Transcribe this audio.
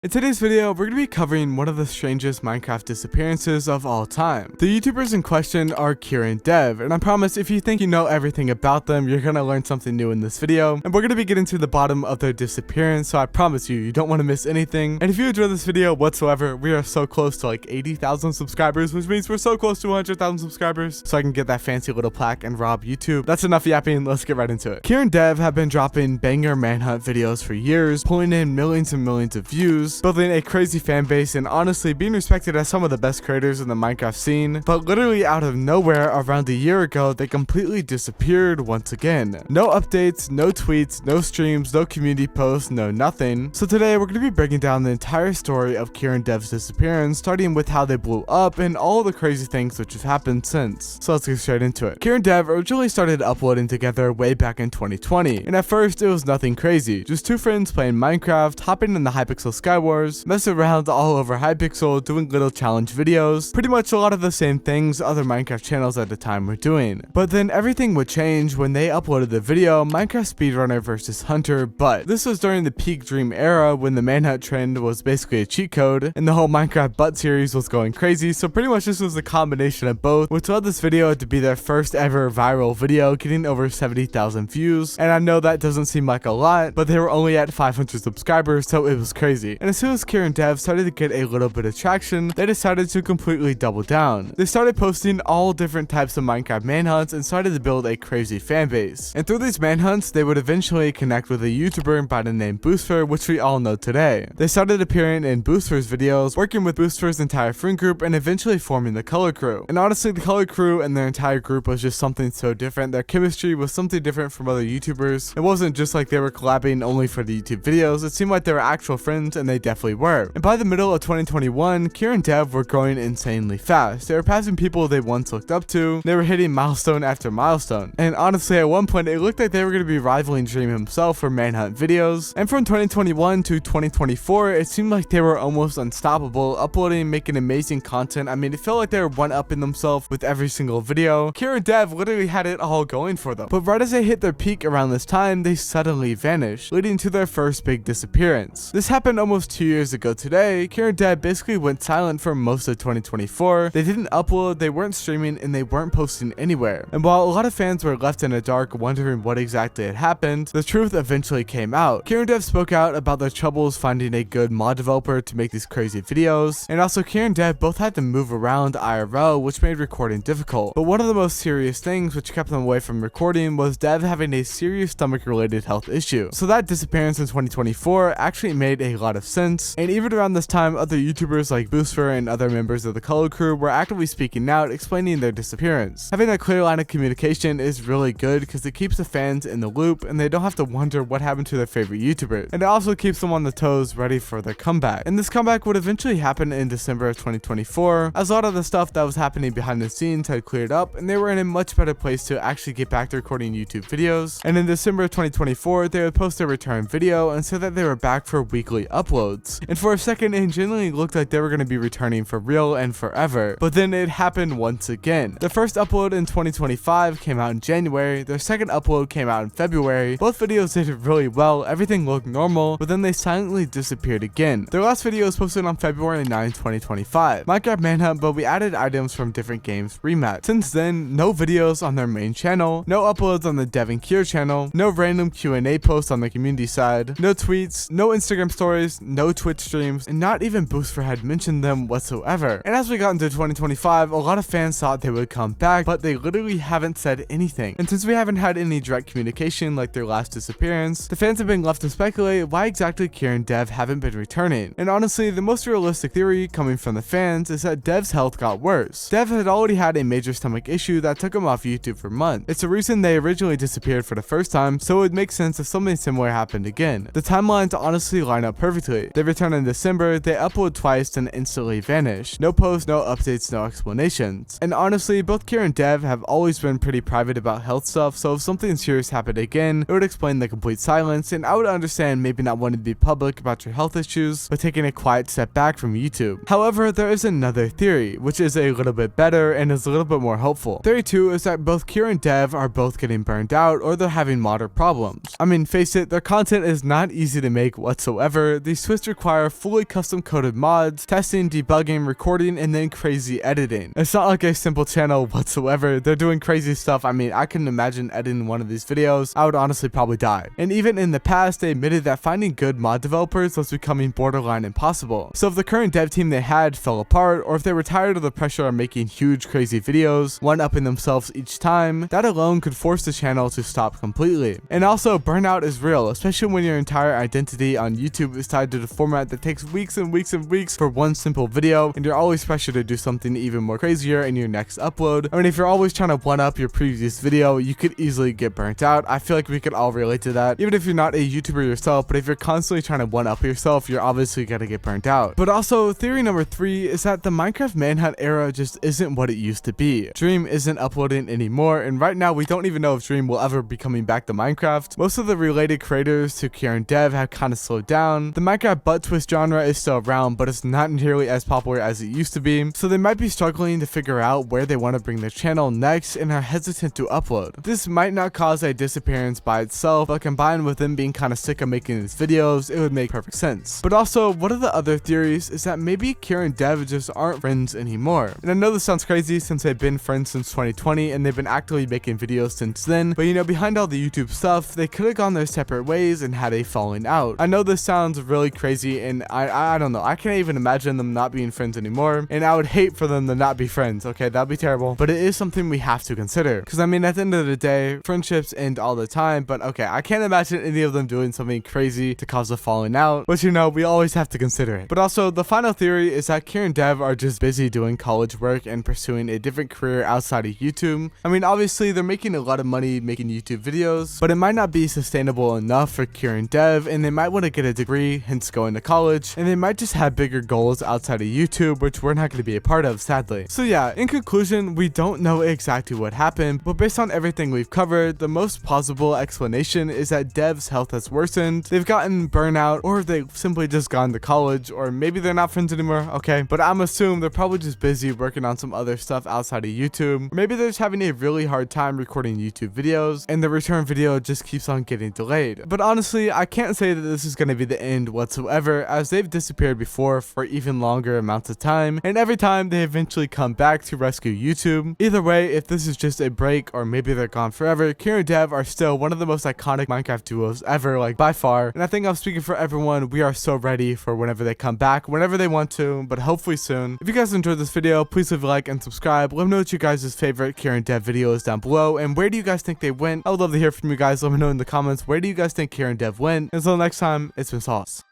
In today's video, we're going to be covering one of the strangest Minecraft disappearances of all time. The YouTubers in question are KIER and DEV, and I promise if you think you know everything about them, you're going to learn something new in this video, and we're going to be getting to the bottom of their disappearance, so I promise you don't want to miss anything. And if you enjoy this video whatsoever, we are so close to like 80,000 subscribers, which means we're so close to 100,000 subscribers, so I can get that fancy little plaque and rob YouTube. That's enough yapping, let's get right into it. KIER and DEV have been dropping banger Manhunt videos for years, pulling in millions and millions of views, building a crazy fan base, and honestly being respected as some of the best creators in the Minecraft scene. But literally out of nowhere, around a year ago, they completely disappeared once again. No updates, no tweets, no streams, no community posts, no nothing. So today we're going to be breaking down the entire story of KIER and DEV's disappearance, starting with how they blew up and all the crazy things which have happened since. So let's get straight into it. KIER and DEV originally started uploading together way back in 2020, and at first it was nothing crazy, just two friends playing Minecraft, hopping in the Hypixel Skywars, messing around all over Hypixel, doing little challenge videos, pretty much a lot of the same things other Minecraft channels at the time were doing. But then everything would change when they uploaded the video Minecraft Speedrunner versus Hunter, but this was during the peak Dream era when the Manhunt trend was basically a cheat code, and the whole Minecraft butt series was going crazy, so pretty much this was a combination of both, which led this video to be their first ever viral video, getting over 70,000 views. And I know that doesn't seem like a lot, but they were only at 500 subscribers, so it was crazy. And as soon as KIER and DEV started to get a little bit of traction, they decided to completely double down. They started posting all different types of Minecraft manhunts and started to build a crazy fan base. And through these manhunts, they would eventually connect with a YouTuber by the name Boosfer, which we all know today. They started appearing in Boosfer's videos, working with Boosfer's entire friend group, and eventually forming the Color Crew. And honestly, the Color Crew and their entire group was just something so different. Their chemistry was something different from other YouTubers. It wasn't just like they were collabing only for the YouTube videos, it seemed like they were actual friends, and they definitely were. And by the middle of 2021, KIER and DEV were growing insanely fast. They were passing people they once looked up to, they were hitting milestone after milestone. And honestly, at one point, it looked like they were going to be rivaling Dream himself for Manhunt videos. And from 2021 to 2024, it seemed like they were almost unstoppable, uploading, making amazing content. I mean, it felt like they were one-upping themselves with every single video. KIER and DEV literally had it all going for them. But right as they hit their peak around this time, they suddenly vanished, leading to their first big disappearance. This happened almost 2 years ago today. KIER and DEV basically went silent for most of 2024. They didn't upload, they weren't streaming, and they weren't posting anywhere. And while a lot of fans were left in the dark wondering what exactly had happened, the truth eventually came out. KIER and DEV spoke out about their troubles finding a good mod developer to make these crazy videos, and also KIER and DEV both had to move around IRL, which made recording difficult. But one of the most serious things which kept them away from recording was DEV having a serious stomach-related health issue. So that disappearance in 2024 actually made a lot of sense, and even around this time, other YouTubers like Boosfer and other members of the Color Crew were actively speaking out, explaining their disappearance. Having a clear line of communication is really good because it keeps the fans in the loop and they don't have to wonder what happened to their favorite YouTubers. And it also keeps them on the toes, ready for their comeback. And this comeback would eventually happen in December of 2024, as a lot of the stuff that was happening behind the scenes had cleared up and they were in a much better place to actually get back to recording YouTube videos. And in December of 2024, they would post their return video and say that they were back for weekly uploads. And for a second, it genuinely looked like they were going to be returning for real and forever. But then it happened once again. Their first upload in 2025 came out in January, their second upload came out in February. Both videos did really well, everything looked normal, but then they silently disappeared again. Their last video was posted on February 9, 2025. Minecraft Manhunt, but we added items from different games rematch. Since then, no videos on their main channel, no uploads on the DEV and KIER channel, no random Q&A posts on the community side, no tweets, no Instagram stories, no Twitch streams, and not even Boosfer had mentioned them whatsoever. And as we got into 2025, a lot of fans thought they would come back, but they literally haven't said anything. And since we haven't had any direct communication like their last disappearance, the fans have been left to speculate why exactly KIER and DEV haven't been returning. And honestly, the most realistic theory coming from the fans is that DEV's health got worse. DEV had already had a major stomach issue that took him off YouTube for months. It's the reason they originally disappeared for the first time, so it would make sense if something similar happened again. The timelines honestly line up perfectly. They returned in December, they upload twice, then instantly vanish. No posts, no updates, no explanations. And honestly, both KIER and DEV have always been pretty private about health stuff, so if something serious happened again, it would explain the complete silence, and I would understand maybe not wanting to be public about your health issues, but taking a quiet step back from YouTube. However, there is another theory, which is a little bit better and is a little bit more hopeful. Theory 2 is that both KIER and DEV are both getting burned out, or they're having moderate problems. I mean, face it, their content is not easy to make whatsoever. These twists require fully custom coded mods, testing, debugging, recording, and then crazy editing. It's not like a simple channel whatsoever. They're doing crazy stuff. I mean, I couldn't imagine editing one of these videos. I would honestly probably die. And even in the past, they admitted that finding good mod developers was becoming borderline impossible. So if the current dev team they had fell apart, or if they were tired of the pressure of making huge crazy videos, one-upping themselves each time, that alone could force the channel to stop completely. And also, burnout is real, especially when your entire identity on YouTube is tied to the format that takes weeks and weeks and weeks for one simple video, and you're always pressured to do something even more crazier in your next upload. I mean, if you're always trying to one-up your previous video, you could easily get burnt out. I feel like we could all relate to that, even if you're not a YouTuber yourself. But if you're constantly trying to one-up yourself, you're obviously gonna get burnt out. But also, theory number 3 is that the Minecraft Manhunt era just isn't what it used to be. Dream isn't uploading anymore, and right now we don't even know if Dream will ever be coming back to Minecraft. Most of the related creators to KIER and DEV have kind of slowed down. The Minecraft butt twist genre is still around, but it's not nearly as popular as it used to be, so they might be struggling to figure out where they want to bring their channel next and are hesitant to upload. This might not cause a disappearance by itself, but combined with them being kind of sick of making these videos, it would make perfect sense. But also, one of the other theories is that maybe KIER and DEV just aren't friends anymore. And I know this sounds crazy since they've been friends since 2020 and they've been actively making videos since then, but you know, behind all the YouTube stuff, they could have gone their separate ways and had a falling out. I know this sounds really crazy, and I don't know, I can't even imagine them not being friends anymore, and I would hate for them to not be friends. Okay, that'd be terrible, but it is something we have to consider, because I mean, at the end of the day, friendships end all the time. But okay, I can't imagine any of them doing something crazy to cause a falling out, but you know, we always have to consider it. But also, the final theory is that KIER and DEV are just busy doing college work and pursuing a different career outside of YouTube. I mean, obviously they're making a lot of money making YouTube videos, but it might not be sustainable enough for KIER and DEV, and they might want to get a degree, hence going to college, and they might just have bigger goals outside of YouTube, which we're not going to be a part of, sadly. So yeah, in conclusion, we don't know exactly what happened, but based on everything we've covered, the most plausible explanation is that DEV's health has worsened, they've gotten burnout, or they've simply just gone to college, or maybe they're not friends anymore, okay? But I'm assuming they're probably just busy working on some other stuff outside of YouTube, or maybe they're just having a really hard time recording YouTube videos, and the return video just keeps on getting delayed. But honestly, I can't say that this is going to be the end whatsoever, as they've disappeared before for even longer amounts of time, and every time they eventually come back to rescue YouTube. Either way, if this is just a break or maybe they're gone forever, KIER and DEV are still one of the most iconic Minecraft duos ever, like by far, and I think I'm speaking for everyone. We are so ready for whenever they come back, whenever they want to, but hopefully soon. If you guys enjoyed this video, please leave a like and subscribe. Let me know what you guys' favorite KIER and DEV video is down below, and where do you guys think they went? I would love to hear from you guys. Let me know in the comments, where do you guys think KIER and DEV went? Until next time, it's been Sauce.